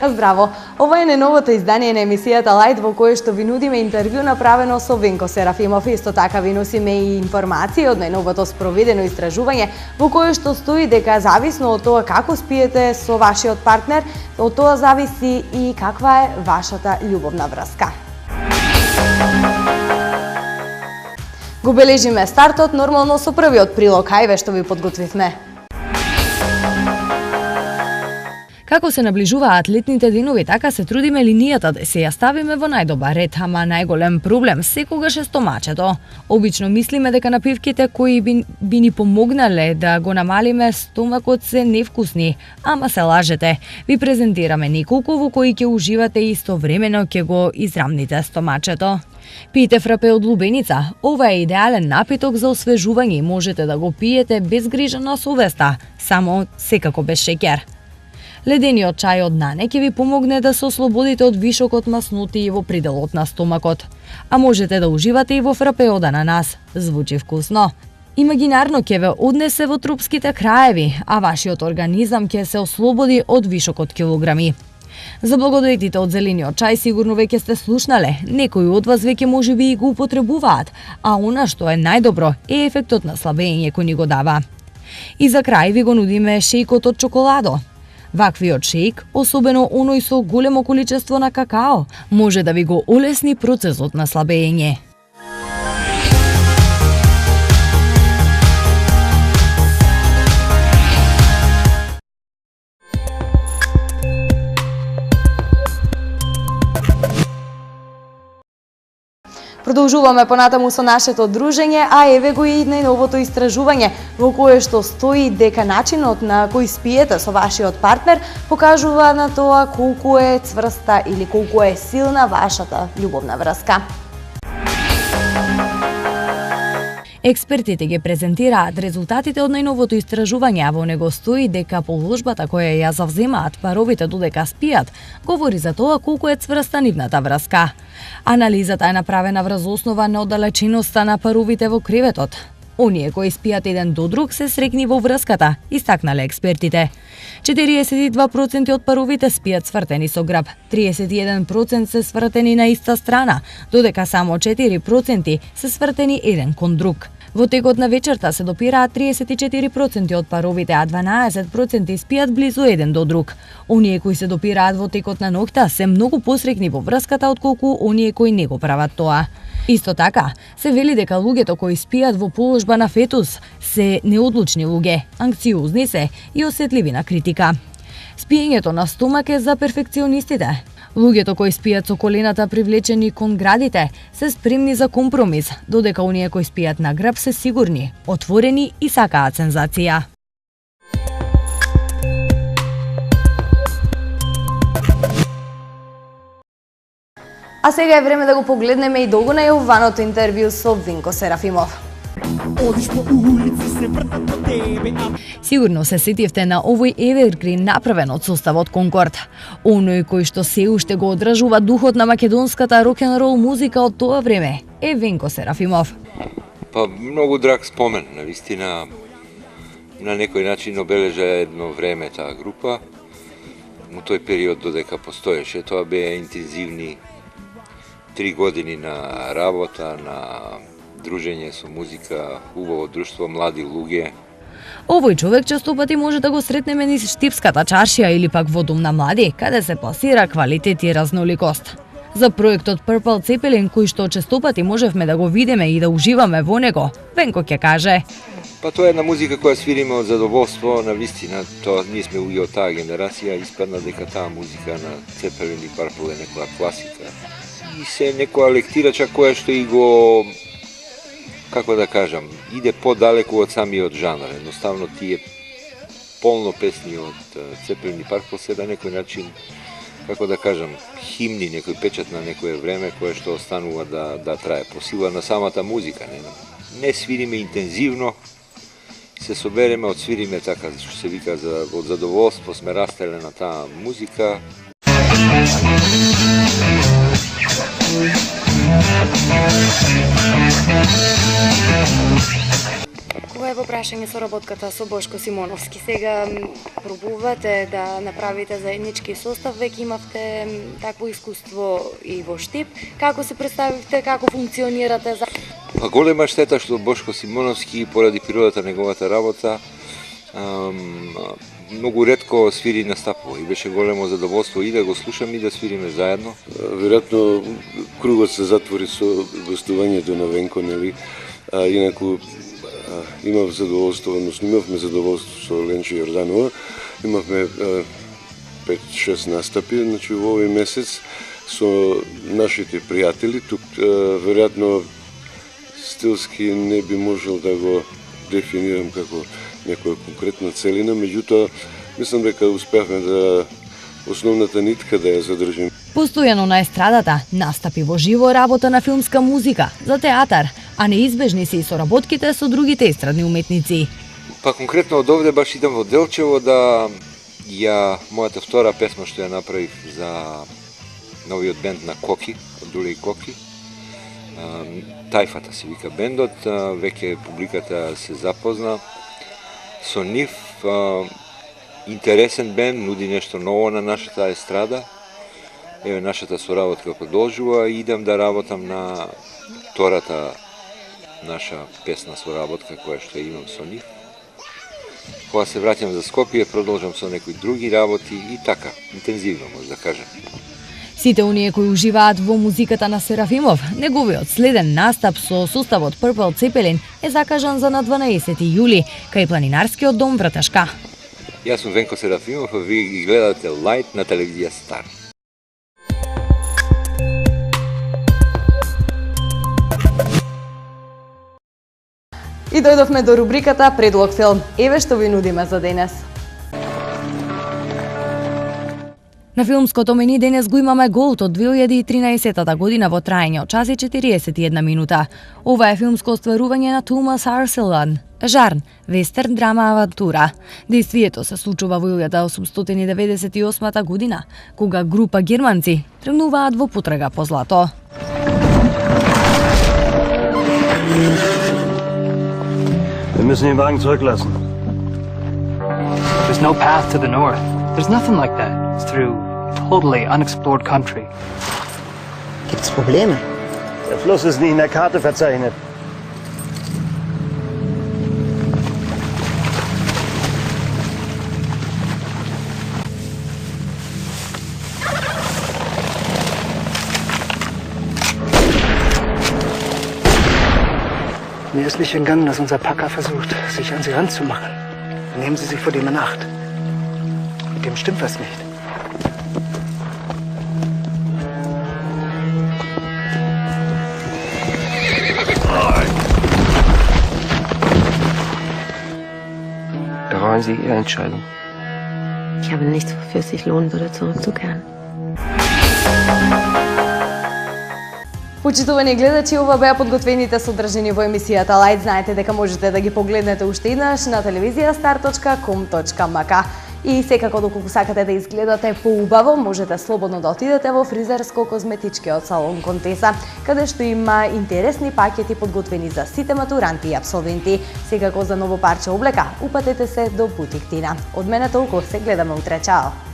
Здраво! Ова е најновото издание на емисијата Лајт во кое што ви нудиме интервју направено со Венко Серафимов. Исто така ви носиме и информации од најновото спроведено истражување во кое што стои дека зависно од тоа како спиете со вашиот партнер, од тоа зависи и каква е вашата љубовна врска. Го бележиме стартот нормално со првиот прилог, ајве што ви подготвивме. Како се наближуваат летните денови, така се трудиме линијата да се ја ставиме во најдобар ред, ама најголем проблем секогаш е стомачето. Обично мислиме дека напивките кои би ни помогнале да го намалиме стомакот се невкусни, ама се лажете. Ви презентираме неколку во кои ќе уживате и истовремено ќе го израмните стомачето. Пиете фрапе од лубеница. Ова е идеален напиток за освежување и можете да го пиете без грижа на совеста, само секако без шеќер. Ледениот чај од нане ќе ви помогне да се ослободите од вишокот масноти и во приделот на стомакот. А можете да уживате и во фрапе од ананас. Звучи вкусно. Имагинарно ќе ве однесе во тропските краеви, а вашиот организам ќе се ослободи од вишокот килограми. За благодетите од зелениот чај сигурно веќе сте слушнале. Некои од вас веќе можеби и го употребуваат, а она што е најдобро е ефектот на слабење кој ни го дава. И за крај ви го нудиме шејкот од чоколадо. Ваквиот шејк, особено оној со големо количество на какао, може да ви го олесни процесот на слабење. Продолжуваме понатаму со нашето дружење, а еве го и најновото истражување во кое што стои дека начинот на кој спиете со вашиот партнер покажува на тоа колку е цврста или колку е силна вашата љубовна врска. Експертите ги презентираат резултатите од најновото истражување, а во него стои дека положбата која ја завземаат паровите додека спијат говори за тоа колку е цврста нивната врска. Анализата е направена врз основа на оддалеченоста на паровите во креветот. Оние кои спијат еден до друг се срекни во врската, истакнале експертите. 42% од паровите спијат свртени со граб, 31% се свртени на иста страна, додека само 4% се свртени еден кон друг. Во текот на вечерта се допираат 34% од паровите, а 12% спијат близу еден до друг. Оние кои се допираат во текот на ноќта се многу посрекни во врската отколку оние кои не го прават тоа. Исто така, се вели дека луѓето кои спијат во положба на фетус се неодлучни луѓе, анксиозни се и осетливи на критика. Спиењето на стомак е за перфекционистите. Луѓето кои спијат со колената привлечени кон градите се спремни за компромис, додека оние кои спијат на граб се сигурни, отворени и сакаат сензација. А сега е време да го погледнеме и долго најавуваното интервју со Венко Серафимов. Сигурно се сетивте на овој евергрин направен од составот Конкорд. Оној кој што се уште го одражува духот на македонската рок-н-рол музика од тоа време е Венко Серафимов. Па многу драг спомен, навистина на некој начин обележа едно време таа група. Во тој период додека постоеше, тоа беа интензивни 3 години на работа, на дружење со музика, убаво друштво, млади луѓе. Овој човек честопати може да го сретнеме низ Штипската чаршија или пак во Дом на млади, каде се пласира квалитет и разноликост. За проектот Purple Zeppelin, кој што честопати можевме да го видиме и да уживаме во него, Венко ќе каже: Па тоа е една музика која свириме од задоволство, навистина, тоа ние сме луѓе од таа генерација, испадна дека таа музика на Zeppelin и Purple е некоја класика. И се некоја лектирача која што и го, како да кажам, иде подалеку од самиот жанр. Едноставно тие полно песни од Zeppelin и Purple се на некој начин, како да кажам, химни, некој печат на некое време кое што останува да трае по сила на самата музика. Не свириме интензивно, се собереме, одсвириме така, што се вика, од задоволство сме растеле на таа музика. Кога во прашање соработката со Бошко Симоновски. Сега пробувате да направите заеднички состав, веќе имавте такво искуство и во Штип. Како се представивте, како функционирате? Па голема штета што Бошко Симоновски, поради природата на неговата работа, многу ретко свири настапува и беше големо задоволство и да го слушам и да свириме заедно. Веројатно кругот се затвори со гостувањето на Венко, нели? Инаку имав задоволство, односно имавме задоволство со Ленче Јорданова. Имавме 5-6 настапи, значи во овој месец со нашите пријатели. Тук веројатно стилски не би можел да го дефинирам како некоја конкретна целина, меѓутоа мислам дека успеавме да основната нитка да ја задржим. Постојано на естрадата, настапи во живо, работа на филмска музика, за театар, а неизбежни се и соработките со другите естрадни уметници. Па конкретно од овде баш идам во Делчево да мојата втора песма што ја направив за новиот бенд на Коки, од Дуле и Коки. Тајфата се вика бендот, веќе публиката се запозна со нив. Интересен бенд, нуди нешто ново на нашата естрада. Еве, нашата соработка продолжува и идам да работам на втората наша песна соработка која што имам со нив. Кога се враќам за Скопје, продолжам со некои други работи и така, интензивно може да кажам. Сите оние кои уживаат во музиката на Серафимов, неговиот следен настап со составот Purple Zeppelin е закажан за на 12 јули кај планинарскиот дом Враташка. Јас сум Венко Серафимов, а вие ги гледате Лајт на телевизија Стар. И дојдовме до рубриката Предлог филм. Еве што ви нудиме за денес. На филмското мени денес го имаме Голд од 2013 година во траење од час и 41 минута. Ова е филмско остварување на Томас Арселан. Жарн, вестерн драма авантура. Действието се случува во 1898 година, кога група германци тргнуваат во потрага по злато. Wir müssen den Wagen zurücklassen. There's no path to the north. There's nothing like that. It's through totally unexplored country. Gibt's Probleme? Der Fluss ist nicht in der Karte verzeichnet. Mir ist nicht entgangen, dass unser Packer versucht, sich an sie ranzumachen. Nehmen Sie sich vor dem in Acht. Mit dem stimmt was nicht. Bereuen Sie Ihre Entscheidung? Ich habe nichts, wofür es sich lohnen würde, zurückzukehren. Почитувани гледачи, ова беа подготвените содржини во емисијата Лајт. Знаете дека можете да ги погледнете уште еднаш на televiziastar.com.mk. И секако доколку сакате да изгледате поубаво, можете слободно да отидете во фризерско-козметичкиот салон Контеса, каде што има интересни пакети подготвени за сите матуранти и апсолвенти. Секако за ново парче облека, упатете се до Бутик Тина. Од мене толку, се гледаме утре, чао!